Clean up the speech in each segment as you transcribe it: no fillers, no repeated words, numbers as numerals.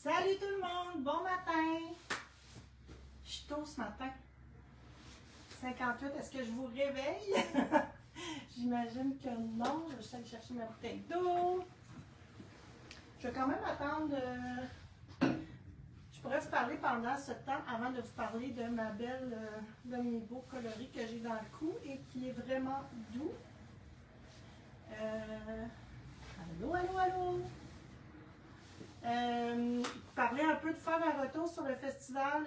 Salut tout le monde, bon matin! Je suis tôt ce matin. 58, est-ce que je vous réveille? J'imagine que non. Je vais aller chercher ma bouteille d'eau. Je vais quand même attendre. Je pourrais vous parler pendant ce temps avant de vous parler de ma belle, de mes beaux coloris que j'ai dans le cou et qui est vraiment doux. Allô, allô, allô! Parler un peu de faire un retour sur le festival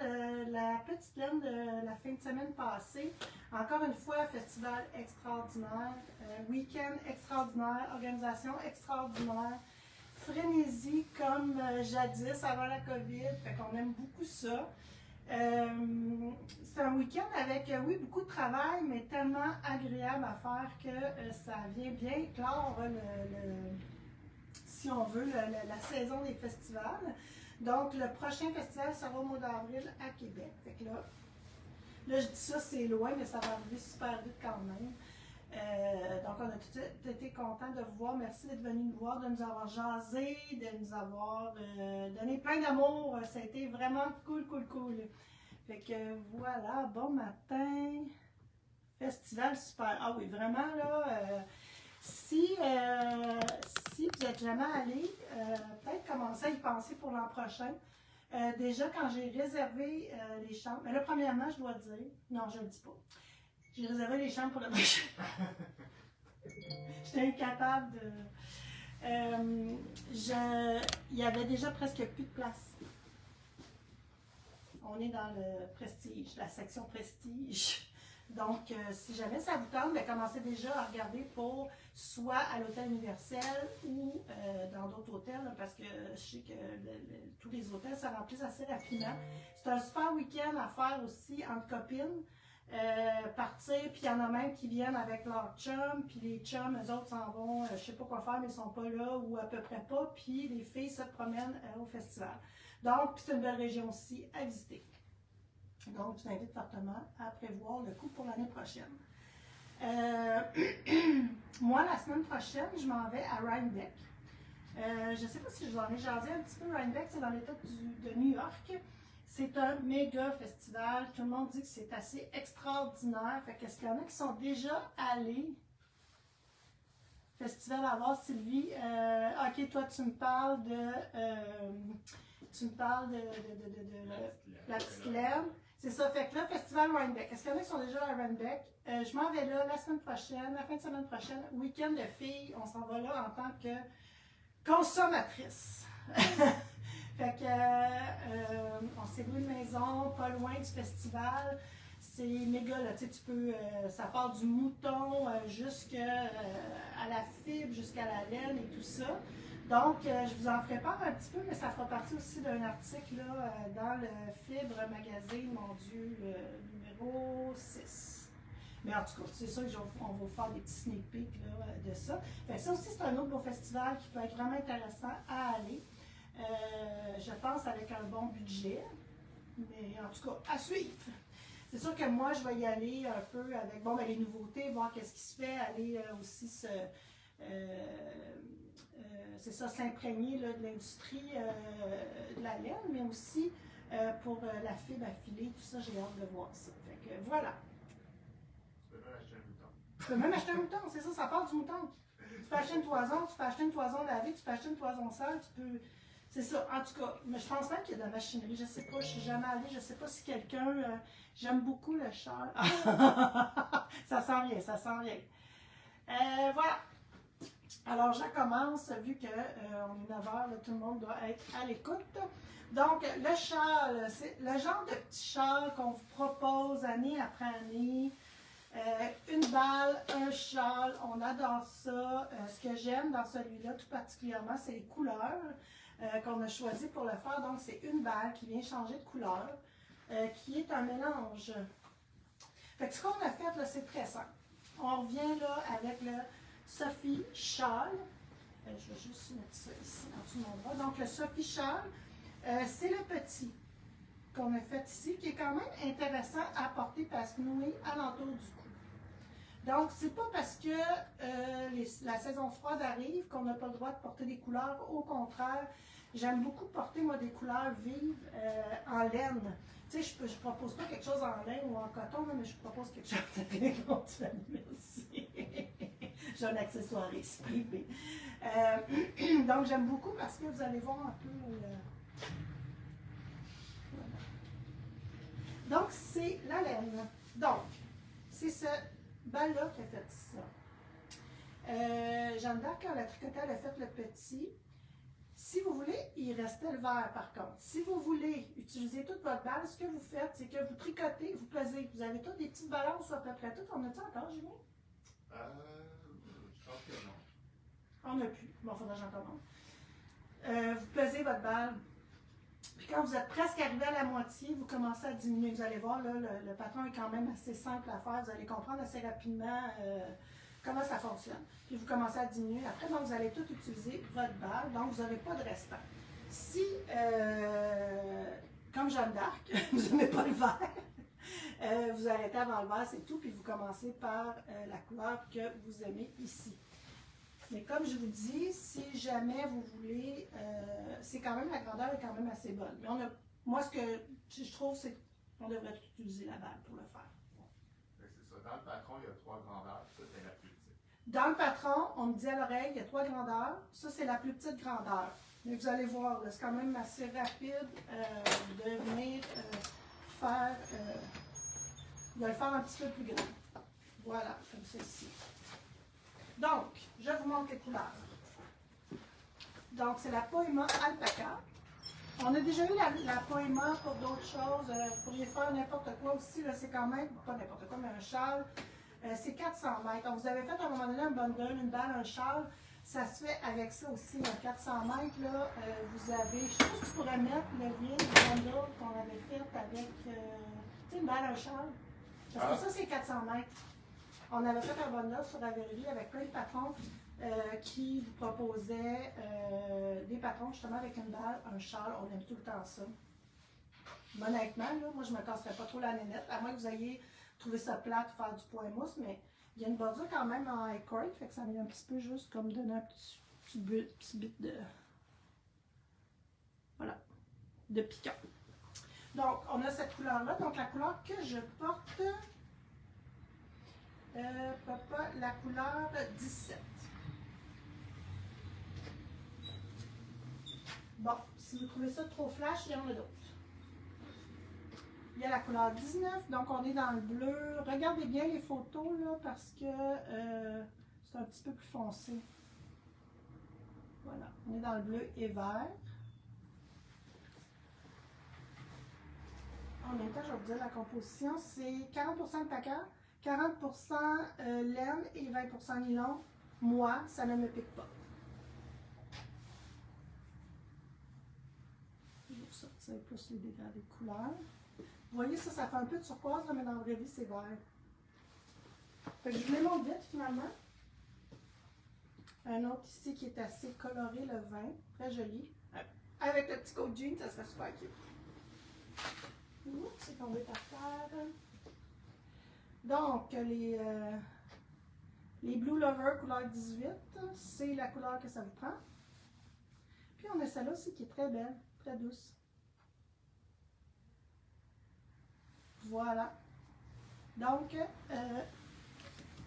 La Petite Laine de la fin de semaine passée. Encore une fois, festival extraordinaire, week-end extraordinaire, organisation extraordinaire, frénésie comme jadis avant la COVID, fait qu'on aime beaucoup ça. C'est un week-end avec, oui, beaucoup de travail, mais tellement agréable à faire que ça vient bien clore si on veut, la saison des festivals. Donc, le prochain festival sera au mois d'avril à Québec. Fait que là, je dis ça, c'est loin, mais ça va arriver super vite quand même. Donc, on a tout été contents de vous voir. Merci d'être venus nous voir, de nous avoir jasé, de nous avoir donné plein d'amour. Ça a été vraiment cool, cool, cool. Fait que voilà, bon matin. Festival super. Ah oui, vraiment là... Si vous n'êtes jamais allé, peut-être commencer à y penser pour l'an prochain. Déjà, quand j'ai réservé les chambres, mais là, premièrement, je dois dire, non, je ne le dis pas. J'ai réservé les chambres pour le prochain. J'étais incapable de. Il y avait déjà presque plus de place. On est dans le prestige, la section prestige. Donc, si jamais ça vous tente, commencez déjà à regarder pour soit à l'hôtel universel ou dans d'autres hôtels, là, parce que je sais que tous les hôtels se remplissent assez rapidement. C'est un super week-end à faire aussi entre copines. Partir, puis il y en a même qui viennent avec leur chum, puis les chums, eux autres s'en vont, je sais pas quoi faire, mais ils sont pas là ou à peu près pas, puis les filles se promènent au festival. Donc, c'est une belle région aussi à visiter. Donc, je t'invite fortement à prévoir le coup pour l'année prochaine. Moi, la semaine prochaine, je m'en vais à Rhinebeck. Je ne sais pas si je vous en ai jasé un petit peu. Rhinebeck, c'est dans l'État de New York. C'est un méga festival. Tout le monde dit que c'est assez extraordinaire. Fait qu'est-ce qu'il y en a qui sont déjà allés? Festival à voir, Sylvie. Ok, toi, tu me parles de la petite laine. C'est ça, fait que là, Festival Rhinebeck. Est-ce qu'il y en a qui sont déjà à Rhinebeck? Je m'en vais là la semaine prochaine, la fin de semaine prochaine, week-end de filles. On s'en va là en tant que consommatrice. Fait que on s'est loué une maison pas loin du festival. C'est méga là, tu peux, ça part du mouton jusqu'à la fibre, jusqu'à la laine et tout ça. Donc, je vous en ferai part un petit peu, mais ça fera partie aussi d'un article là, dans le Fibre Magazine, mon Dieu, numéro 6. Mais en tout cas, c'est ça qu'on va vous faire des petits sneak peeks là, de ça. Fait que ça aussi, c'est un autre beau festival qui peut être vraiment intéressant à aller. Je pense avec un bon budget, mais en tout cas, à suivre. C'est sûr que moi, je vais y aller un peu avec les nouveautés, voir qu'est-ce qui se fait, aller aussi c'est ça, s'imprégner de l'industrie de la laine, mais aussi pour la fibre à filer, tout ça, j'ai hâte de voir ça. Fait que voilà. Tu peux même acheter un mouton. Tu peux même acheter un mouton, c'est ça, ça part du mouton. Tu peux acheter une toison, tu peux acheter une toison lavée, tu peux acheter une toison sale, tu peux... C'est ça, en tout cas, mais je pense même qu'il y a de la machinerie, je sais pas, je suis jamais allée, je sais pas si quelqu'un... j'aime beaucoup le char. Ça sent rien, ça sent rien. Voilà. Alors, je commence, vu qu'on est 9 h, là, tout le monde doit être à l'écoute. Donc, le châle, c'est le genre de petit châle qu'on vous propose année après année. Une balle, un châle, on adore ça. Ce que j'aime dans celui-là, tout particulièrement, c'est les couleurs qu'on a choisies pour le faire. Donc, c'est une balle qui vient changer de couleur, qui est un mélange. Fait que ce qu'on a fait, là, c'est très simple. On revient là avec le Sophie Châle. Je vais juste mettre ça ici en dessous de mon bras. Donc, le Sophie Châle, c'est le petit qu'on a fait ici, qui est quand même intéressant à porter et à se nouer alentour du cou. Donc, c'est pas parce que la saison froide arrive qu'on n'a pas le droit de porter des couleurs. Au contraire, J'aime beaucoup porter, moi, des couleurs vives en laine. Tu sais, je ne propose pas quelque chose en laine ou en coton, là, mais je propose quelque chose de éventuellement aussi. J'ai un accessoiriste privé. Donc, j'aime beaucoup parce que vous allez voir un peu voilà. Donc, c'est la laine. Donc, c'est ce bal-là qui a fait ça. Jeanne d'Arc, quand la tricotée, elle a fait le petit. Si vous voulez, il restait le vert par contre. Si vous voulez utiliser toute votre balle, ce que vous faites, c'est que vous tricotez, vous pesez. Vous avez tous des petites balances à peu près toutes. On a-tu encore, Jimmy? Je pense que non. On n'a plus. Bon, il faudra que j'en commande. Vous pesez votre balle. Puis quand vous êtes presque arrivé à la moitié, vous commencez à diminuer. Vous allez voir, là, le patron est quand même assez simple à faire. Vous allez comprendre assez rapidement comment ça fonctionne. Puis vous commencez à diminuer. Après, donc, vous allez tout utiliser votre balle. Donc, vous n'aurez pas de restant. Si, comme Jeanne d'Arc, vous n'aimez pas le vert, vous arrêtez avant le vert, c'est tout. Puis vous commencez par la couleur que vous aimez ici. Mais comme je vous dis, si jamais vous voulez, c'est quand même, la grandeur est quand même assez bonne. Mais moi, ce que je trouve, c'est qu'on devrait utiliser la balle pour le faire. C'est ça. Dans le patron, il y a 3 grandeurs. Ça, c'est la plus petite. Dans le patron, on me dit à l'oreille, il y a 3 grandeurs. Ça, c'est la plus petite grandeur. Mais vous allez voir, c'est quand même assez rapide de venir faire... vous allez le faire un petit peu plus grand. Voilà, comme ceci. Donc, je vous montre les couleurs. Donc, c'est la Poema Alpaca. On a déjà eu la Poema pour d'autres choses. Vous pourriez faire n'importe quoi aussi. C'est quand même, pas n'importe quoi, mais un châle. C'est 400 mètres. Donc, vous avez fait à un moment donné un bundle, une balle, un châle. Ça se fait avec ça aussi, 400 mètres. Là, vous avez, je sais pas si tu pourrais mettre le lien du bundle qu'on avait fait avec, tu sais, une balle, un châle. Parce que ça, c'est 400 mètres. On avait fait un bundle sur la Verrerie avec plein de patrons qui vous proposaient des patrons justement avec une balle, un châle. On aime tout le temps ça. Honnêtement, là, moi, je ne me casserais pas trop la nénette, à moins que vous ayez trouvé ça plate, faire du point mousse, mais il y a une bordure quand même en acorn, fait que ça vient un petit peu juste comme donner un petit bit de... Voilà, de piquant. Donc, on a cette couleur-là. Donc, la couleur que je porte... la couleur 17. Bon, si vous trouvez ça trop flash, il y en a d'autres. Il y a la couleur 19, donc on est dans le bleu. Regardez bien les photos là, parce que c'est un petit peu plus foncé. Voilà, on est dans le bleu et vert. En même temps, je vais vous dire la composition, c'est 40% de paca, 40% laine et 20% nylon. Moi, ça ne me pique pas. Je vais vous sortir plus les dégradés de couleurs. Vous voyez, ça fait un peu de turquoise, mais dans la vraie vie, c'est vert. Fait que je vous les montre vite, finalement. Un autre ici qui est assez coloré, le vin. Très joli. Avec le petit coat jean, ça serait super cute. Oups, c'est tombé par terre. Donc, les Blue Lover couleur 18, c'est la couleur que ça vous prend. Puis, on a celle-là aussi qui est très belle, très douce. Voilà. Donc,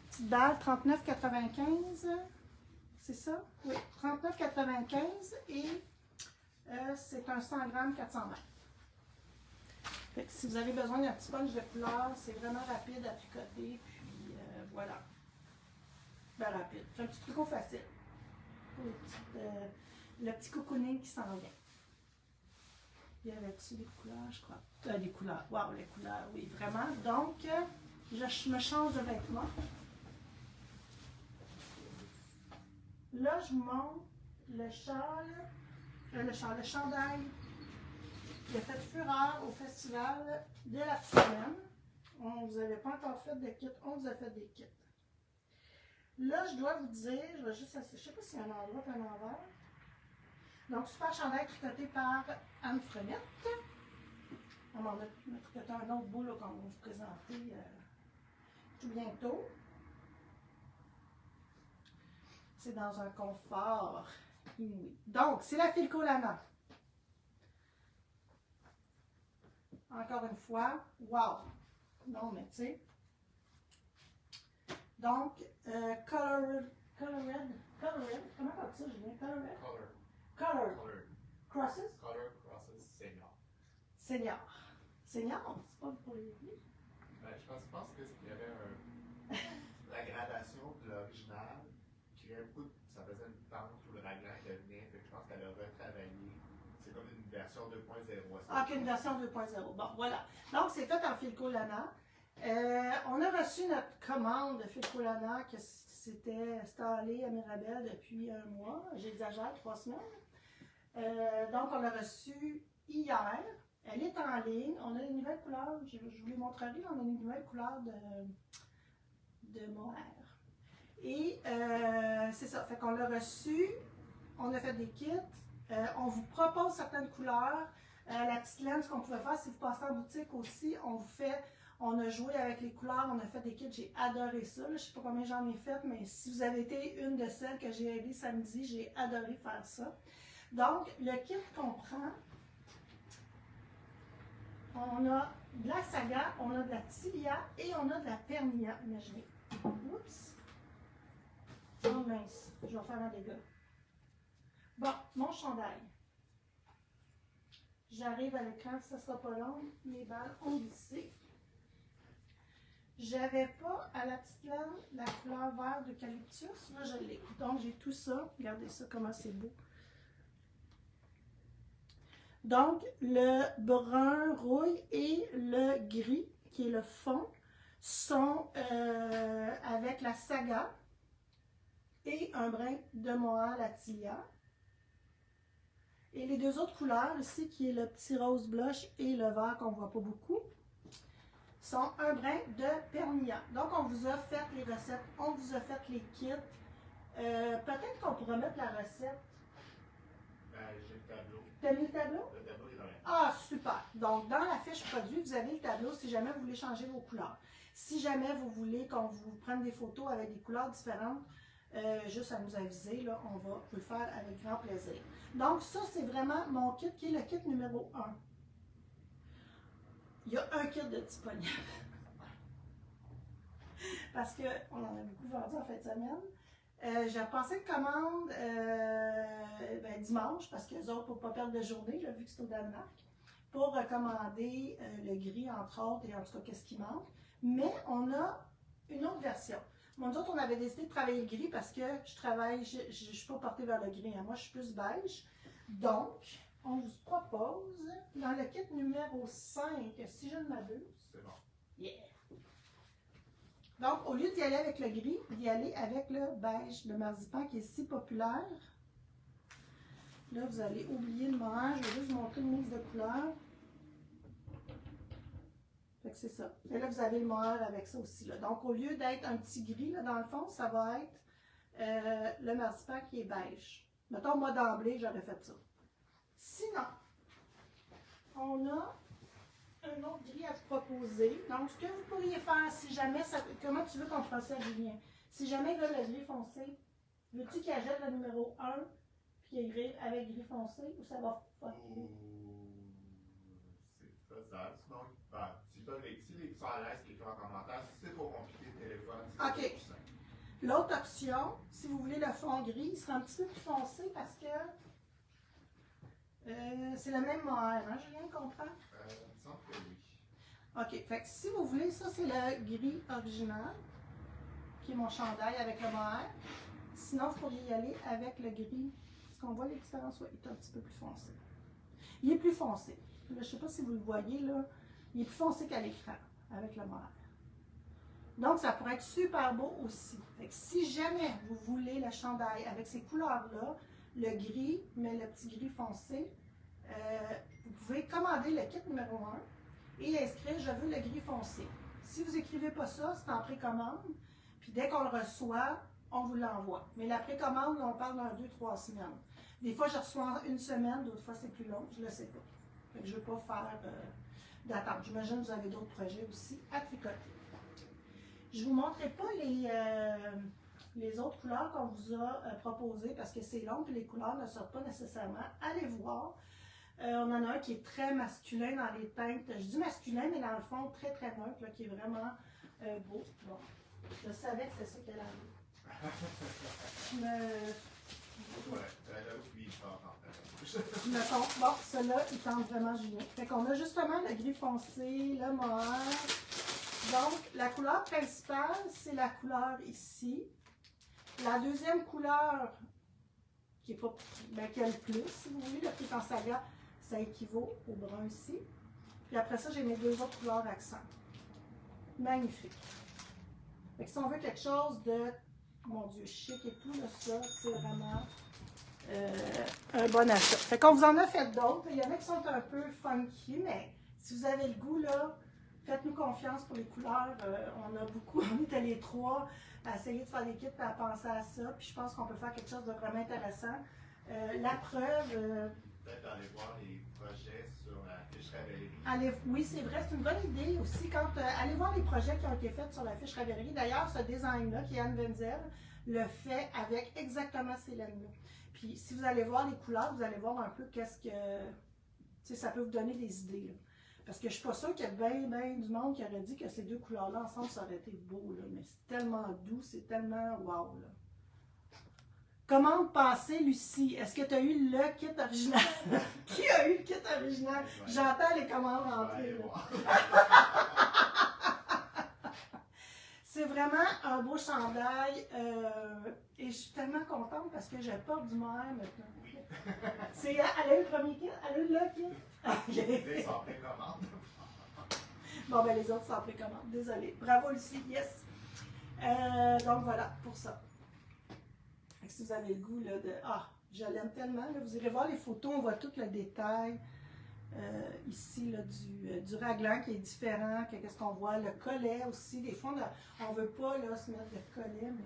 petite balle 39,95. C'est ça? Oui, 39,95 et c'est un 100 grammes 400 mètres. Fait que si vous avez besoin d'un petit punch de couleur, c'est vraiment rapide à tricoter. Puis voilà. Ben rapide. C'est un petit tricot facile. Pour le petit cocooning qui s'en vient. Il y avait-tu des couleurs, je crois? Des couleurs. Waouh, les couleurs, oui, vraiment. Donc, je me change de vêtements. Là, je monte le châle, le chandail qui a fait fureur au festival de la semaine. On vous avait pas encore fait de kit, on vous a fait des kits. Là, je dois vous dire, je vais juste essayer, je sais pas s'il y a un endroit et un envers. Donc, super chandail tricoté par Anne Frenette. On va tricoter un autre bout qu'on va vous présenter tout bientôt. C'est dans un confort inouï. Donc, c'est la Filco Lana. encore une fois, wow! Non, mais tu sais. Donc, colored, comment on dit ça, Julien? Colored? Colored. Crosses? Color crosses senior. Senior. Senior, c'est pas pour les filles. Ben, je pense qu'il y avait la gradation de l'original, qui un coup, ça faisait une pente où le raglan devenait, fait que je pense qu'elle a retravaillé. C'est comme une version 2.0. Ah, une version 2.0. Bon, voilà. Donc, c'est fait en Philco Lana. On a reçu notre commande de Philco Lana que c'était installé à Mirabel depuis un mois. J'exagère, 3 semaines. Donc, on l'a reçu hier. Elle est en ligne. On a une nouvelle couleur. Je vous les montrerai. On a une nouvelle couleur de mohair. Et c'est ça. Fait qu'on l'a reçu. On a fait des kits. On vous propose certaines couleurs. La petite laine, ce qu'on pouvait faire, si vous passez en boutique aussi, on a joué avec les couleurs, on a fait des kits. J'ai adoré ça. Là. Je ne sais pas combien j'en ai fait, mais si vous avez été une de celles que j'ai aidées samedi, j'ai adoré faire ça. Donc, le kit comprend, on a de la saga, on a de la tibia et on a de la pernia. Imaginez. Oups. Oh mince, je vais faire un dégât. Bon, mon chandail. J'arrive à l'écran, ça ne sera pas long. Mes balles ont glissé. J'avais pas à la petite laine la couleur vert d'eucalyptus. Là, je l'ai. Donc, j'ai tout ça. Regardez ça, comment c'est beau. Donc, le brun rouille et le gris, qui est le fond, sont avec la saga et un brin de mohair latilia. Et les deux autres couleurs ici, qui est le petit rose blush et le vert qu'on ne voit pas beaucoup, sont un brin de pernia. Donc, on vous a fait les recettes, on vous a fait les kits. Peut-être qu'on pourrait mettre la recette. Ben, j'ai le tableau. Tu as mis le tableau? Le tableau est dans la... Ah, super! Donc, dans la fiche produit, vous avez le tableau si jamais vous voulez changer vos couleurs. Si jamais vous voulez qu'on vous prenne des photos avec des couleurs différentes, juste à nous aviser, là, on va vous le faire avec grand plaisir. Donc, ça, c'est vraiment mon kit qui est le kit numéro 1. Il y a un kit de disponible. Parce qu'on en a beaucoup vendu en fin de semaine. J'ai passé une commande dimanche, parce que les autres, pour ne pas perdre de journée, là, vu que c'est au Danemark, pour recommander le gris, entre autres, et en tout cas, qu'est-ce qui manque. Mais on a une autre version. Nous autres, on avait décidé de travailler le gris parce que je ne suis pas portée vers le gris. Hein. Moi, je suis plus beige. Donc, on vous propose, dans le kit numéro 5, si je ne m'abuse. C'est bon. Yeah! Donc, au lieu d'y aller avec le gris, d'y aller avec le beige, le marzipan qui est si populaire. Là, vous allez oublier le mohair. Je vais juste vous montrer le mix de couleurs. Fait que c'est ça. Et là, vous avez le mohair avec ça aussi. Là. Donc, au lieu d'être un petit gris, là, dans le fond, ça va être le marzipan qui est beige. Mettons, moi, d'emblée, j'aurais fait ça. Sinon, on a un autre gris à te proposer. Donc, ce que vous pourriez faire, si jamais ça... Comment tu veux qu'on procède, Julien? Si jamais il veut le gris foncé, veux-tu qu'il achète le numéro 1 puis qu'il ait avec gris foncé ou ça va fucker? C'est faisable. Sinon, ben, si les sont à l'aise, écrivent en commentaire. Si c'est trop compliqué, le téléphone, c'est OK. plus simple. L'autre option, si vous voulez le fond gris, il sera un petit peu plus foncé parce que c'est le même mohair, hein, Julien, comprends? Il me semble que oui. OK, fait que si vous voulez, ça c'est le gris original, qui est mon chandail avec le mohair. Sinon, vous pourriez y aller avec le gris. Est-ce qu'on voit les différences? Oui, il est un petit peu plus foncé. Il est plus foncé. Là, je ne sais pas si vous le voyez, là. Il est plus foncé qu'à l'écran, avec le mohair. Donc, ça pourrait être super beau aussi. Fait que si jamais vous voulez le chandail avec ces couleurs-là, le gris, mais le petit gris foncé, vous pouvez commander le kit numéro 1 et inscrire « Je veux le gris foncé ». Si vous n'écrivez pas ça, c'est en précommande. Puis dès qu'on le reçoit, on vous l'envoie. Mais la précommande, on parle dans 2-3 semaines. Des fois, je reçois une semaine, d'autres fois, c'est plus long. Je ne le sais pas. Fait que je ne veux pas faire d'attente. J'imagine que vous avez d'autres projets aussi à tricoter. Je ne vous montrerai pas les autres couleurs qu'on vous a proposées parce que c'est long et les couleurs ne sortent pas nécessairement. Allez voir. On en a un qui est très masculin dans les teintes. Je dis masculin, mais dans le fond, très très neutre, là, qui est vraiment beau. Bon, je savais que c'était ça qu'elle avait. Ouais, j'avoue que lui, il part en fait. Je me compte. Bon, celui-là, il tente vraiment Julien. Fait qu'on a justement le gris foncé, le mohair. Donc, la couleur principale, c'est la couleur ici. La deuxième couleur, qui est pas, ben, qui a le plus, si vous voulez, le qui est en saga, ça équivaut au brun ici. Puis après ça, j'ai mes deux autres couleurs accents. Magnifique. Fait que si on veut quelque chose de, mon Dieu, chic et tout, là, ça, c'est vraiment un bon achat. Fait qu'on vous en a fait d'autres. Il y en a qui sont un peu funky, mais si vous avez le goût, là, faites-nous confiance pour les couleurs. On a beaucoup, on était les trois à essayer de faire l'équipe et à penser à ça. Puis je pense qu'on peut faire quelque chose de vraiment intéressant. La preuve... Peut-être aller voir les projets sur la fiche Ravelry. Oui, c'est vrai, c'est une bonne idée aussi. Allez voir les projets qui ont été faits sur la fiche Ravelry. D'ailleurs, ce design-là, qui est Anne Wenzel, le fait avec exactement ces laines-là. Puis si vous allez voir les couleurs, vous allez voir un peu qu'est-ce que... Tu sais, ça peut vous donner des idées, là. Parce que je suis pas sûre qu'il y a bien du monde qui aurait dit que ces deux couleurs-là ensemble, ça aurait été beau, là. Mais c'est tellement doux, c'est tellement wow, là. Commande passée, Lucie. Est-ce que tu as eu le kit original? Qui a eu le kit original? J'entends les commandes rentrer, là. C'est vraiment un beau chandail et je suis tellement contente parce que je porte du mohair maintenant. Oui. Elle a eu le premier kit? Elle a eu le kit? Les sans précommande. Bon, ben les autres sont en précommande. Désolée. Bravo, Lucie. Yes. Donc voilà, pour ça. Fait que si vous avez le goût là, de... Ah, je l'aime tellement. Là. Vous irez voir les photos, on voit tout le détail. Ici, là, du raglan qui est différent, qu'est-ce qu'on voit, le collet aussi. Des fois, on ne veut pas là, se mettre de collet, mais...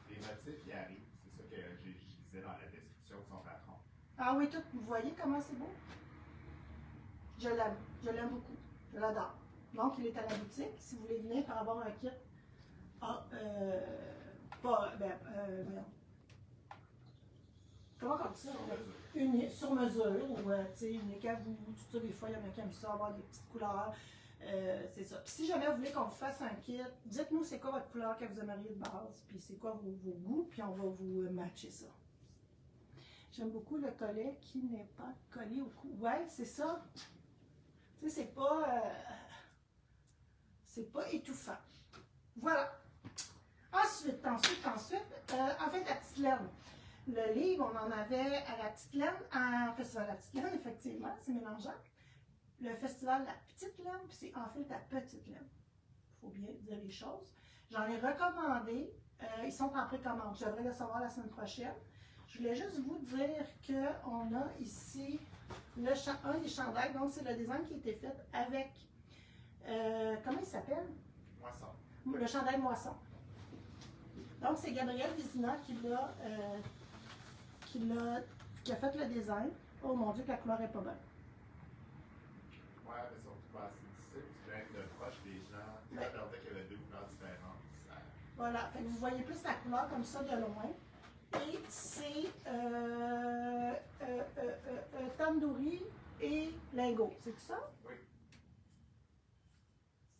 Les motifs, ils arrivent. C'est ça que je disais dans la description de son patron. Ah oui, tout, vous voyez comment c'est beau? Je l'aime beaucoup, je l'adore. Donc, il est à la boutique. Si vous voulez venir pour avoir un kit, voyons. Comment on dit ça? Sur mesure, ou unique à vous, tout ça, des fois, il y en a qui aiment ça, avoir des petites couleurs. C'est ça. Puis si jamais vous voulez qu'on vous fasse un kit, dites-nous c'est quoi votre couleur que vous aimeriez de base, puis c'est quoi vos goûts, puis on va vous matcher ça. J'aime beaucoup le collet qui n'est pas collé au cou. Ouais, c'est ça. Tu sais, c'est pas étouffant. Voilà. Ensuite, en fait, la petite laine. Le livre, on en avait à la petite laine, en festival de la petite laine, effectivement, c'est mélangeant. Le festival de la petite laine, puis c'est en fait la petite laine. Il faut bien dire les choses. J'en ai recommandé. Ils sont en précommande. Je devrais les recevoir la semaine prochaine. Je voulais juste vous dire qu'on a ici un des chandails. Donc, c'est le design qui a été fait avec, comment il s'appelle? Moisson. Le chandail moisson. Donc, c'est Gabriel Vizina qui a fait le design. Oh mon Dieu, que la couleur est pas bonne. Ouais, mais surtout pas assez difficile. Tu peux être de proche des gens. Tu regardais qu'il y avait deux couleurs différentes. Ça... Voilà, fait que vous voyez plus la couleur comme ça de loin. Et c'est tandoori et lingot. C'est tout ça? Oui.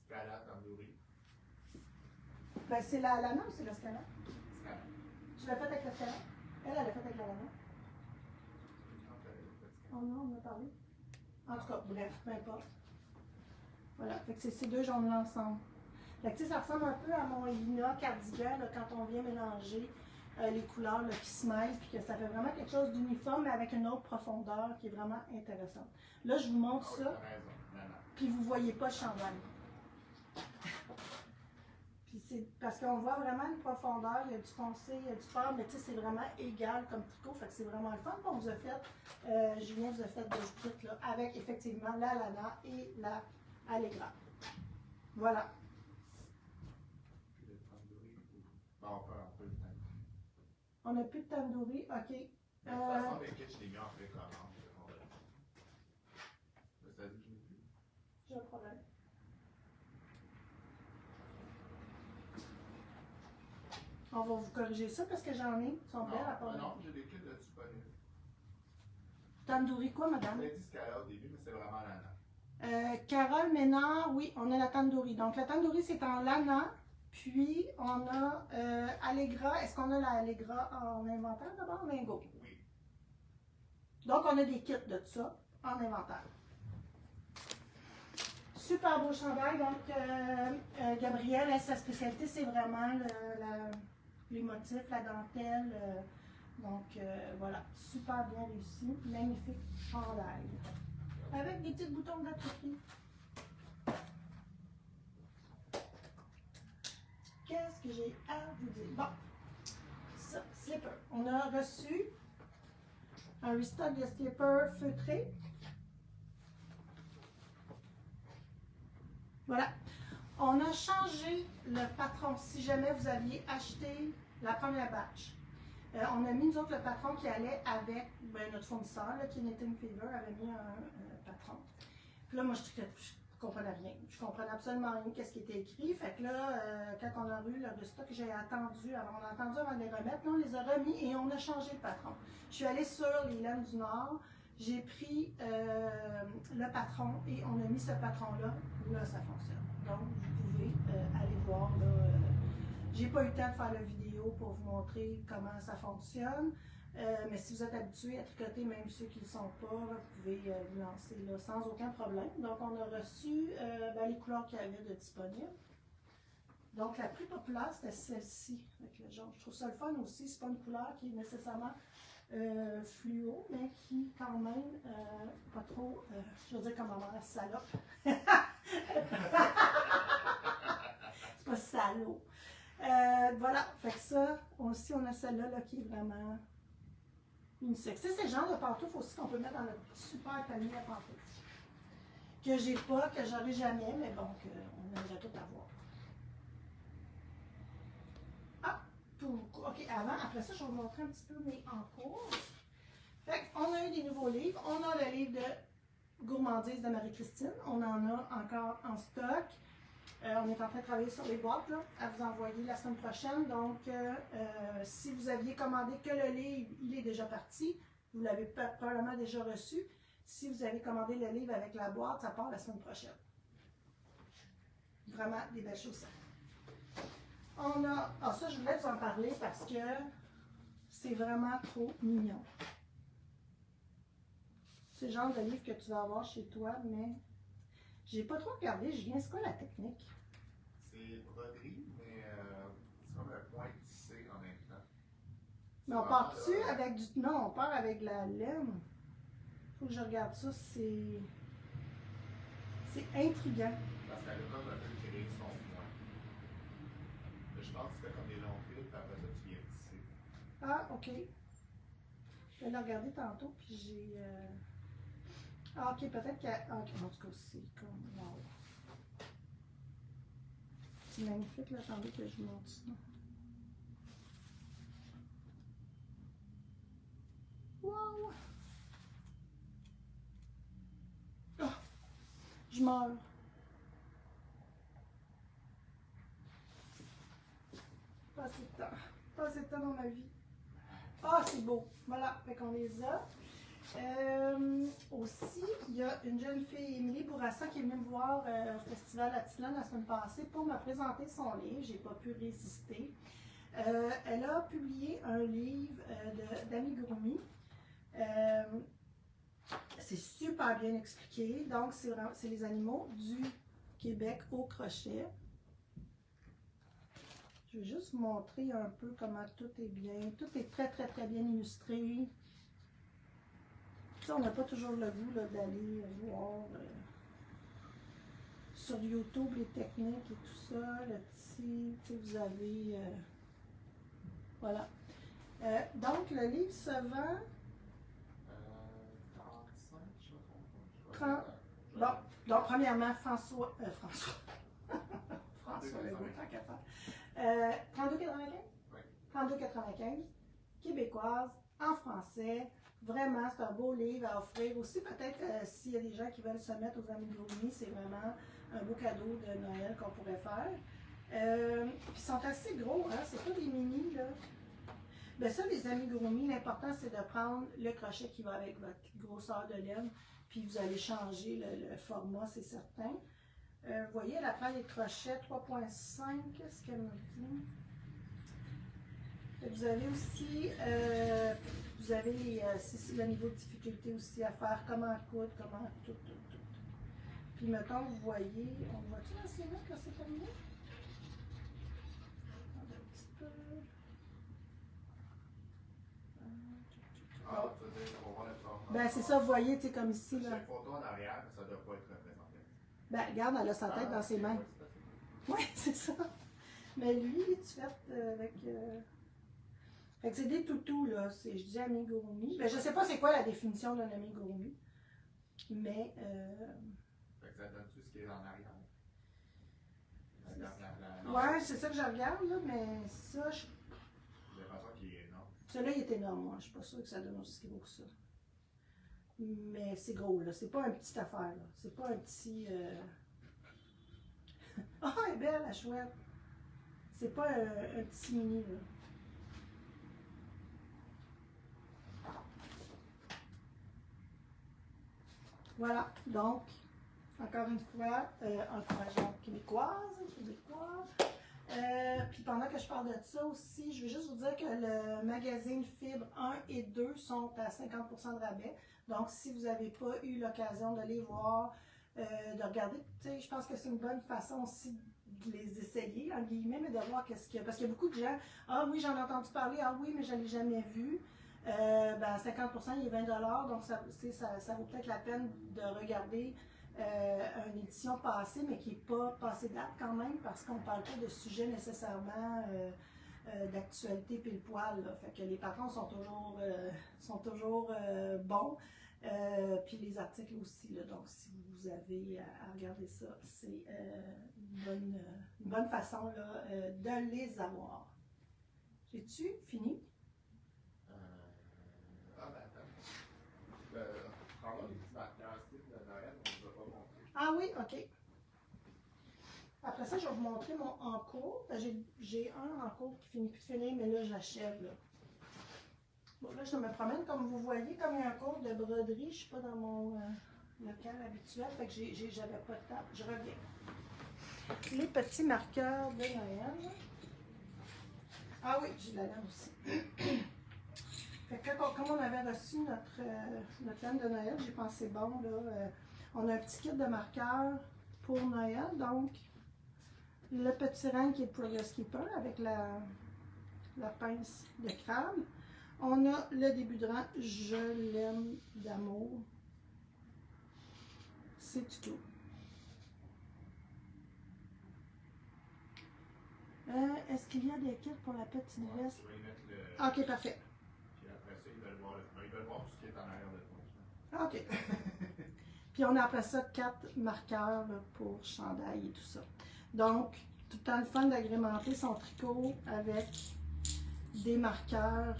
Scala tandoori. Ben, c'est la lana ou c'est le scala? Scala. Tu l'as fait avec le scala? Elle l'a fait avec la lana. Oh non, on a parlé. En tout cas, bref, peu importe. Voilà, fait que c'est ces deux jaunes-là ensemble. Fait que, ça ressemble un peu à mon lina cardigan là, quand on vient mélanger les couleurs là, qui se mêlent, puis que ça fait vraiment quelque chose d'uniforme, mais avec une autre profondeur qui est vraiment intéressante. Là, je vous montre ça, puis vous ne voyez pas le chandail. Puis c'est parce qu'on voit vraiment une profondeur, il y a du foncé, il y a du fort, mais tu sais, c'est vraiment égal comme tricot, fait que c'est vraiment le fun qu'on vous a fait. Julien vous a fait des kits là, avec effectivement la lana et la Allegra. Voilà. Bon, on peut le temps. On n'a plus de tandoori, ok. De toute façon, les kits, je l'ai mis en précommande. Ça dit que je n'ai plus. J'ai un problème. On va vous corriger ça parce que j'en ai. Ils sont prêts à part. Non, j'ai des kits de disponibles. Tandoori quoi, On madame? a dit Scala au début, mais c'est vraiment lana. Carole Ménard, oui, on a la tandoori. Donc, la tandoori, c'est en lana. Puis, on a Allegra. Est-ce qu'on a la Allegra en inventaire d'abord? Lingo. Oui. Donc, on a des kits de ça en inventaire. Super beau chandail. Donc, Gabrielle, elle, sa spécialité, c'est vraiment les motifs, la dentelle. Donc, voilà, super bien réussi. Magnifique chandail. Avec des petits boutons d'atropie. Qu'est-ce que j'ai à vous dire? Bon, ça, slipper. On a reçu un restock de slipper feutré. Voilà. On a changé le patron. Si jamais vous aviez acheté la première batch, on a mis nous autres le patron qui allait avec notre fournisseur, là, qui est Knitting Fever, avait mis un patron. Puis là, moi, je comprenais rien. Je comprenais absolument rien qu'est-ce qui était écrit. Fait que là, quand on a eu le restock, j'ai attendu. Alors, on a attendu avant de les remettre. Là, on les a remis et on a changé le patron. Je suis allée sur les laines du Nord. J'ai pris le patron et on a mis ce patron-là. Là, ça fonctionne. Donc, vous pouvez aller voir. J'ai pas eu le temps de faire la vidéo pour vous montrer comment ça fonctionne. Mais si vous êtes habitué à tricoter, même ceux qui ne le sont pas, vous pouvez vous lancer là, sans aucun problème. Donc, on a reçu les couleurs qu'il y avait de disponibles. Donc, la plus populaire, c'était celle-ci, avec le jaune. Je trouve ça le fun aussi. C'est pas une couleur qui est nécessairement fluo, mais qui, quand même, pas trop, je veux dire comme ma mère, salope. C'est pas salaud. Voilà, fait que ça, aussi, on a celle-là là, qui est vraiment unisexe. C'est le genre de pantoufles aussi qu'on peut mettre dans notre super panier à pantoufles. Que j'ai pas, que j'aurai jamais, mais bon, qu'on aimerait tout avoir. Ah, ok, après ça, je vais vous montrer un petit peu mes encours. Fait qu'on a eu des nouveaux livres. On a le livre de Gourmandise de Marie-Christine. On en a encore en stock. On est en train de travailler sur les boîtes là, à vous envoyer la semaine prochaine. Donc, si vous aviez commandé que le livre, il est déjà parti. Vous l'avez probablement déjà reçu. Si vous avez commandé le livre avec la boîte, ça part la semaine prochaine. Vraiment des belles choses. On a... Ah, ça, je voulais vous en parler parce que c'est vraiment trop mignon. C'est le genre de livre que tu vas avoir chez toi, mais j'ai pas trop regardé. Je viens, c'est quoi la technique? C'est broderie, mais c'est comme un point tissé en même temps. Mais on part-tu avec du... Non, on part avec la laine. Faut que je regarde ça, c'est intriguant. Parce qu'elle a comme un peu créé son point. Je pense que c'est comme des longs fils, puis après ça, tu viens tisser. Ah, ok. Je vais le regarder tantôt, puis j'ai... Ah, ok, peut-être qu'elle... Ah, ok, en tout cas, c'est comme... Wow. C'est magnifique, là. Attendez que je vous montre ça. Wow! Oh, je meurs. Pas assez de temps. Pas assez de temps dans ma vie. Ah, c'est beau. Voilà, fait qu'on les a. Aussi, il y a une jeune fille, Émilie Bourassa, qui est venue me voir au Festival Attilan la semaine passée pour me présenter son livre. J'ai pas pu résister. Elle a publié un livre d'amigurumi. C'est super bien expliqué. Donc, c'est les animaux du Québec au crochet. Je vais juste vous montrer un peu comment tout est bien. Tout est très, très, très bien illustré. Ça, on n'a pas toujours le goût d'aller voir sur YouTube les techniques et tout ça. Le petit, vous avez... voilà. Donc, le livre se vend... 35, je crois. 30. Bon, donc, premièrement, François, Legault, tant qu'à faire. 32,95? Oui. 32,95. Québécoise, en français. Vraiment, c'est un beau livre à offrir. Aussi, peut-être, s'il y a des gens qui veulent se mettre aux amigurumi, c'est vraiment un beau cadeau de Noël qu'on pourrait faire. Puis ils sont assez gros, hein? C'est pas des mini, là. Ben ça, les amigurumi, l'important c'est de prendre le crochet qui va avec votre grosseur de laine, puis vous allez changer le format, c'est certain. Vous voyez, elle prend les crochets 3.5, qu'est-ce qu'elle me dit? Vous avez aussi, vous avez le niveau de difficulté aussi à faire, comment coudre, comment tout. Puis mettons, vous voyez, on voit-tu dans ces notes quand c'est terminé? Un petit peu. Ah, tu veux dire, on va voir le format. Ben c'est ça, vous voyez, tu sais, comme ici. Là. Chaque photo en arrière, ça ne doit pas être représenté. Ben regarde, elle a sa tête dans ses mains. Oui, c'est ça. Mais lui, il est fait avec... Fait que c'est des toutous, là. Je dis amigurumi. Ben, je sais pas c'est quoi la définition d'un amigurumi. Mais... Fait que ça donne tout ce qui est en arrière. Ouais, c'est ça que je regarde, là, mais ça, je... J'ai l'impression qu'il est énorme. Celui-là, il est énorme, moi. Je suis pas sûre que ça donne aussi gros que ça. Mais c'est gros, là. C'est pas une petite affaire, là. C'est pas un petit... Ah, elle est belle, la chouette. C'est pas un petit mini, là. Voilà, donc, encore une fois, encourageante québécoise. Puis pendant que je parle de ça aussi, je veux juste vous dire que le magazine Fibre 1 et 2 sont à 50% de rabais. Donc, si vous n'avez pas eu l'occasion de les voir, de regarder, je pense que c'est une bonne façon aussi de les essayer, en guillemets, mais de voir qu'est-ce qu'il y a. Parce qu'il y a beaucoup de gens, ah oui, j'en ai entendu parler, ah oui, mais je ne l'ai jamais vu. Ben 50%, il est 20 $, donc ça vaut peut-être la peine de regarder une édition passée, mais qui n'est pas passée date quand même, parce qu'on ne parle pas de sujet nécessairement d'actualité pile poil. Là. Fait que les patrons sont toujours bons, puis les articles aussi. Là. Donc, si vous avez à regarder ça, c'est une bonne façon là, de les avoir. J'ai-tu fini? Ah, ben attends. Prends-moi les petits marqueurs style de Noël, on ne va pas montrer. Ah oui, ok. Après ça, je vais vous montrer mon en-cours. J'ai un en-cours qui finit plus de finir, mais là, j'achève. Bon, là, je me promène, comme vous voyez, comme il y a un cours de broderie. Je ne suis pas dans mon local habituel, fait que j'avais pas de temps. Je reviens. Les petits marqueurs de Noël. Ah oui, j'ai de la laine aussi. Fait que comme on avait reçu notre laine de Noël, j'ai pensé, bon, là, on a un petit kit de marqueurs pour Noël. Donc, le petit rang qui est le Progress Keeper avec la pince de crabe. On a le début de rang, je l'aime d'amour. C'est tout. Est-ce qu'il y a des kits pour la petite veste? Tu vas y mettre le... Ok, parfait. Puis après ça, ils veulent voir tout ce qui est en arrière de toi. Ok. Puis on a après ça 4 marqueurs là, pour chandail et tout ça. Donc, tout le temps le fun d'agrémenter son tricot avec des marqueurs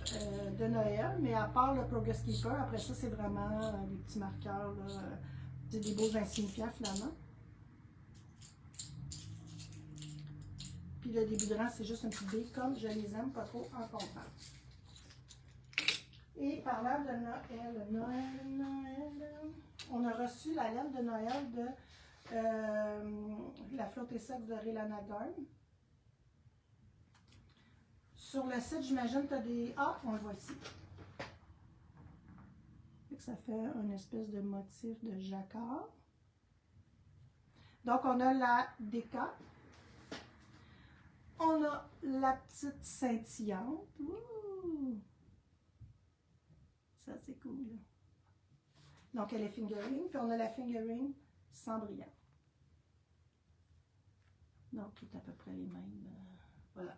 de Noël, mais à part le Progress Keeper, après ça, c'est vraiment des petits marqueurs, là, des beaux insignifiants finalement. Puis le début de rang, c'est juste un petit dé, comme je les aime, pas trop encombrants. Et parlant de Noël, on a reçu la laine de Noël de la flotte et sexe de Relana Garn. Sur le site, j'imagine, tu as des... Ah, on le voit ici. Ça fait une espèce de motif de jacquard. Donc, on a la déca. On a la petite scintillante. Ouh! Ça, c'est cool. Donc, elle est fingering. Puis, on a la fingering sans brillant. Donc, tout à peu près les mêmes. Voilà.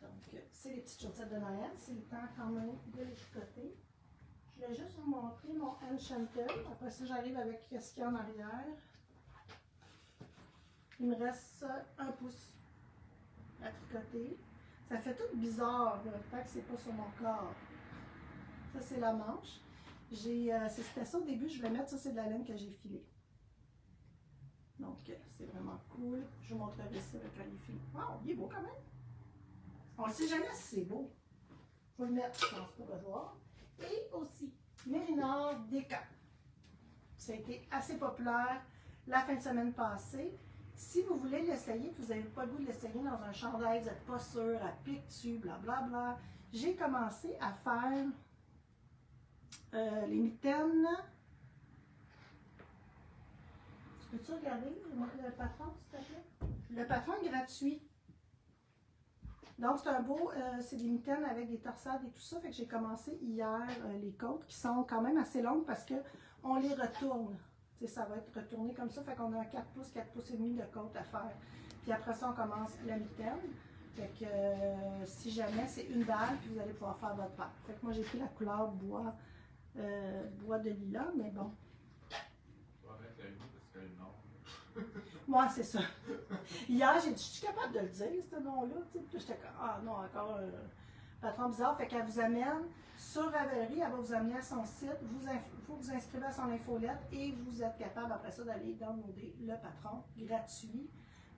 Donc, c'est les petites chaussettes de Noël. C'est le temps quand même de les chicoter. Je vais juste vous montrer mon Enchanted. Après ça, j'arrive avec ce qu'il y a en arrière. Il me reste 1 pouce à tricoter. Ça fait tout bizarre, tant que c'est pas sur mon corps. Ça, c'est la manche. C'était ça au début, je voulais mettre ça, c'est de la laine que j'ai filée. Donc, c'est vraiment cool. Je vous montrerai ça avec les filles. Wow, il est beau quand même. On ne sait jamais si c'est beau. Je vais le mettre, je pense, pour le voir. Et aussi, Mérinard Déca. Ça a été assez populaire la fin de semaine passée. Si vous voulez l'essayer, vous n'avez pas le goût de l'essayer dans un chandail, vous n'êtes pas sûr, à pique dessus, blablabla. J'ai commencé à faire les mitaines. Peux-tu regarder le patron, s'il te plaît? Le patron est gratuit. Donc, c'est un beau, c'est des mitaines avec des torsades et tout ça. Fait que j'ai commencé hier les côtes qui sont quand même assez longues parce qu'on les retourne. T'sais, ça va être retourné comme ça. Fait qu'on a 4 pouces et demi de côte à faire. Puis après ça, on commence la mitaine. Fait que si jamais, c'est une balle, puis vous allez pouvoir faire votre paire. Fait que moi, j'ai pris la couleur bois de lilas, mais bon. Moi, c'est ça. Hier, j'ai dit, je suis capable de le dire, ce nom-là. Puis j'étais comme, ah non, encore un patron bizarre. Fait qu'elle vous amène sur Ravelry, elle va vous amener à son site, vous vous inscrivez à son infolette et vous êtes capable après ça d'aller downloader le patron gratuit.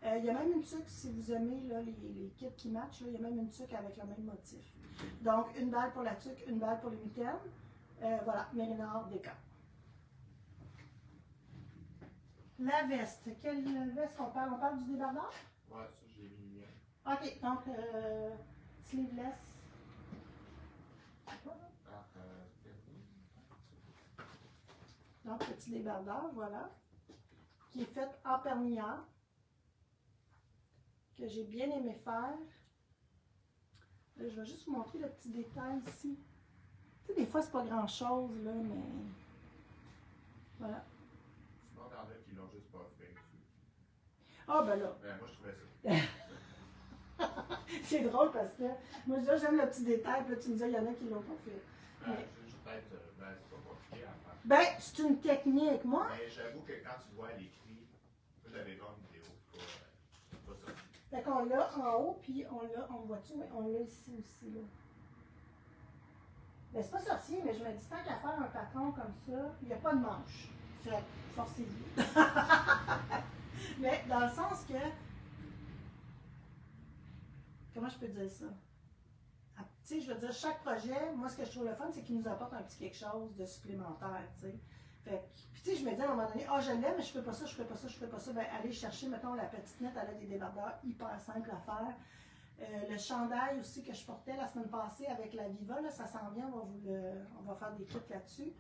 Il y a même une tuque, si vous aimez là, les kits qui matchent, là, il y a même une tuque avec le même motif. Donc, une balle pour la tuque, une balle pour les mitaines. Voilà, Mérinard Déca. La veste. Quelle veste on parle? On parle du débardeur? Ouais, ça, j'ai mis. OK, donc, sleeveless. Donc, petit débardeur, voilà. Qui est fait en pernillard. Que j'ai bien aimé faire. Là, je vais juste vous montrer le petit détail ici. Tu sais, des fois, c'est pas grand-chose, là, mais... Voilà. Souvent, il y en a qui l'ont juste pas fait. Ah, ben là. Moi, je trouvais ça. C'est drôle parce que moi, là, j'aime le petit détail, puis là, tu me dis, il y en a qui l'ont pas fait. Mais... Juste peut-être, c'est pas compliqué à faire. Ben, c'est une technique. Moi, Mais j'avoue que quand tu vois l'écrit, moi, j'avais vu une vidéo, c'est pas sorti. fait qu'on l'a en haut, puis on l'a, on voit-tu, mais on l'a ici aussi, là. Ben, c'est pas sorcier, mais je me dis, tant qu'à faire un patron comme ça, il n'y a pas de manche. Fait, forcez-vous. Mais dans le sens que, comment je peux dire ça? Ah, tu sais, je veux dire, chaque projet, moi, ce que je trouve le fun, c'est qu'il nous apporte un petit quelque chose de supplémentaire, tu sais. Fait puis tu sais, je me dis à un moment donné, ah, je l'aime, mais je fais pas ça, je fais pas ça, je fais pas ça. Ben, allez chercher, mettons, la petite nette, elle a des débardeurs hyper simples à faire. Le chandail aussi que je portais la semaine passée avec la Viva, là, ça s'en vient, on va faire des trucs là-dessus.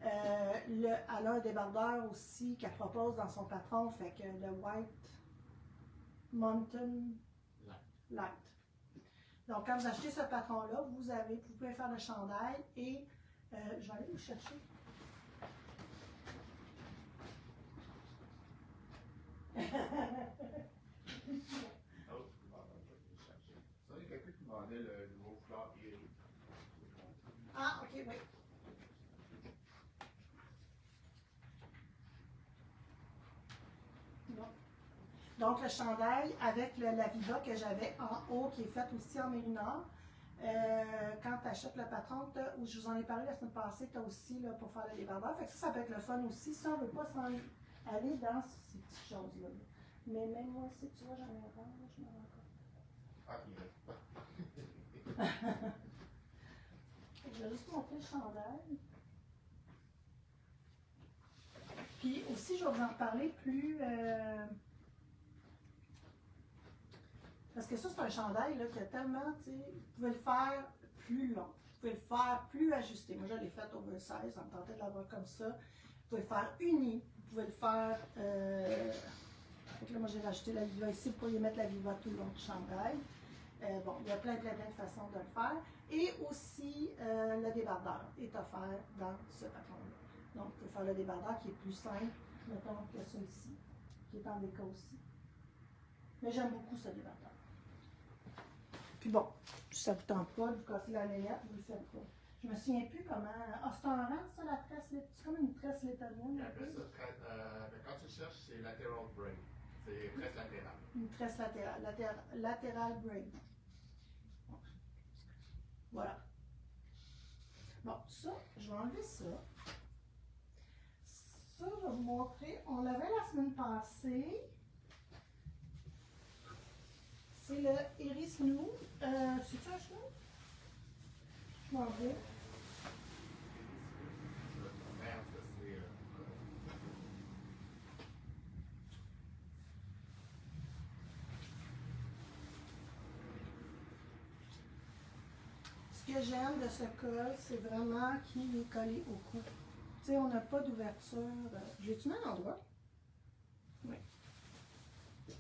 Elle a un débardeur aussi qu'elle propose dans son patron, fait que le White Mountain Light. Donc, quand vous achetez ce patron-là, vous pouvez faire le chandail et je vais aller vous chercher. Ça, il y a quelqu'un qui demandait le nouveau fleur iris. Ah, ok, oui. Bon. Donc, le chandail avec la Viva que j'avais en haut, qui est faite aussi en mérinard. Quand tu achètes le patron, où je vous en ai parlé la semaine passée, tu as aussi là, pour faire le débardeur. Fait que ça peut être le fun aussi. Si on ne veut pas s'en aller dans ces petites choses-là. Mais même moi aussi, tu vois, j'en ai encore, je m'en rends compte. Ah, il reste pas. Je vais juste montrer le chandail. Puis aussi, je vais vous en reparler plus... Parce que ça, c'est un chandail là, qui a tellement, tu sais, vous pouvez le faire plus long. Vous pouvez le faire plus ajusté. Moi, je l'ai fait oversize, ça me tentait de l'avoir comme ça. Vous pouvez le faire uni. Vous pouvez le faire... Donc là, moi, j'ai rajouté la Viva ici. Vous pourriez mettre la Viva tout le long du chandail. Bon, il y a plein de façons de le faire. Et aussi, le débardeur est offert dans ce patron-là. Donc, vous pouvez faire le débardeur qui est plus simple, mettons, que celui-ci, qui est en déco aussi. Mais j'aime beaucoup ce débardeur. Puis bon, si ça ne vous tente pas de vous casser la layette, vous le faites pas. Je me souviens plus comment... Ah, c'est un rang, ça, la tresse? C'est comme une tresse létalienne. Après ça, quand tu cherches, c'est lateral braid. C'est tresse latérale. Une tresse latérale. Lateral braid. Voilà. Bon, ça, je vais enlever ça. Ça, je vais vous montrer. On l'avait la semaine passée. C'est c'est le Iris Nou. C'est-tu un chou? Je m'en vais. Merde, ça c'est. Ce que j'aime de ce col, c'est vraiment qu'il est collé au cou. Tu sais, on n'a pas d'ouverture. Je l'ai-tu mis à l'endroit? Oui. Tu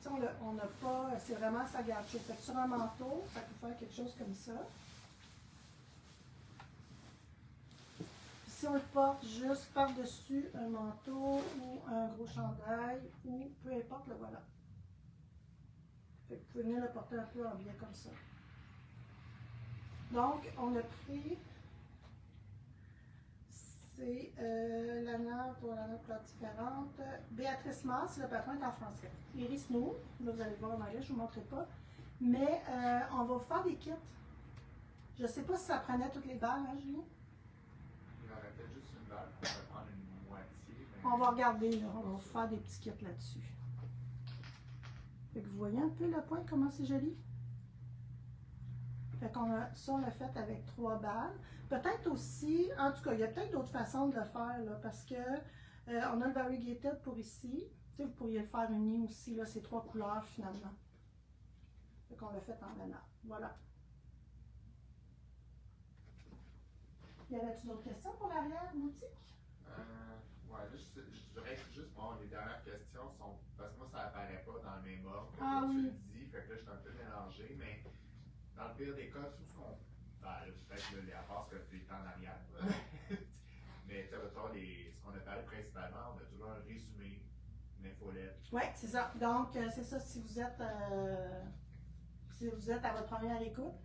sais, on n'a pas. C'est vraiment ça garde chaud. Fait que sur un manteau, ça peut faire quelque chose comme ça. Puis si on le porte juste par-dessus un manteau ou un gros chandail ou peu importe, le voilà. Fait que vous pouvez venir le porter un peu en biais comme ça. Donc, on a pris, c'est lana pour lana de couleurs différentes. Béatrice Mars, le patron est en français. Iris Nou, là vous allez le voir en anglais, je ne vous montrerai pas. Mais on va vous faire des kits. Je ne sais pas si ça prenait toutes les balles, hein, Julie? Il y aurait peut-être juste une balle, on va prendre une moitié. Mais... On va regarder, là, on va vous faire des petits kits là-dessus. Fait que vous voyez un peu le point, comment c'est joli? Fait qu'on a ça, on l'a fait avec 3 balles. Peut-être aussi, en tout cas, il y a peut-être d'autres façons de le faire, là, parce que on a le variegated pour ici. Tu sais, vous pourriez le faire uni aussi, là, c'est 3 couleurs finalement. Fait qu'on l'a fait en lana. Voilà. Y avait-tu d'autres questions pour l'arrière boutique? Ouais, là, je dirais que juste, bon, les dernières questions sont. Parce que moi, ça apparaît pas dans le même ordre. Ah Tu oui. le dis, fait que là, je suis un peu mélangé, mais dans le pire des cas, tout ce qu'on. Ben, peut-être à part ce que tu es en arrière. Mais tu sais, ce qu'on a parlé principalement, on a toujours un résumé, une infolette. Oui, c'est ça. Donc, c'est ça, si vous êtes à votre première écoute.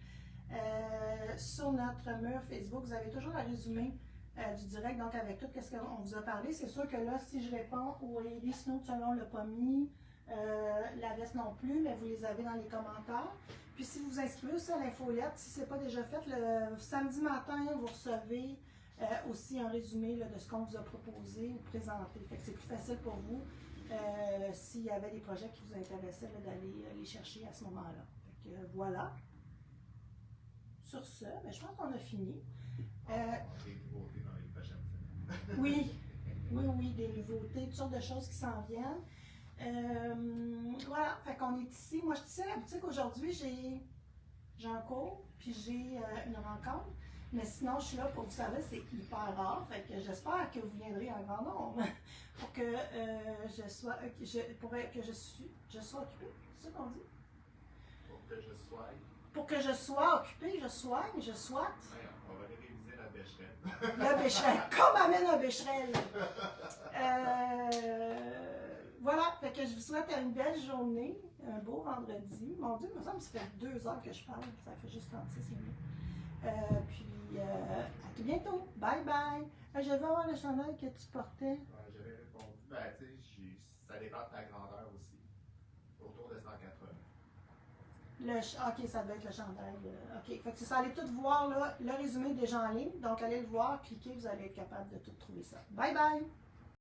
Sur notre mur Facebook, vous avez toujours le résumé du direct, donc avec tout ce qu'on vous a parlé. C'est sûr que là, si je réponds aux Iris Nou, selon le pas mis, la veste non plus, mais vous les avez dans les commentaires. Puis si vous vous inscrivez aussi à l'infolette, si ce n'est pas déjà fait, le samedi matin, vous recevez aussi un résumé là, de ce qu'on vous a proposé ou présenté. Fait que c'est plus facile pour vous s'il y avait des projets qui vous intéressaient d'aller les chercher à ce moment-là. Fait que voilà. Sur ce, ben, je pense qu'on a fini. On a des nouveautés dans les prochaines semaines. Oui, des nouveautés, toutes sortes de choses qui s'en viennent. Voilà, fait qu'on est ici. Moi, je suis ici à la boutique aujourd'hui. J'ai un cours, puis j'ai une rencontre. Mais sinon, je suis là pour vous savez, c'est hyper rare. Fait que j'espère que vous viendrez en grand nombre pour que je sois occupée. C'est ça qu'on dit? Pour que je sois. Pour que je sois occupée, je soigne, je soite. Ouais, on va aller réviser la bécherelle. Le bécherel, comme amène un bécherel. Voilà, fait que je vous souhaite une belle journée, un beau vendredi. Mon Dieu, il me semble que ça fait 2 heures que je parle, ça fait juste 36 minutes. Puis, à tout bientôt. Bye bye. Je vais voir le chandail que tu portais. Ouais, j'avais répondu. Ben, tu sais, ça dépend de ta grandeur aussi. Autour de 180. Ok, ça doit être le chandail. Ok, fait que c'est ça. Allez tout voir là, le résumé déjà en ligne. Donc, allez le voir, cliquez, vous allez être capable de tout trouver ça. Bye bye!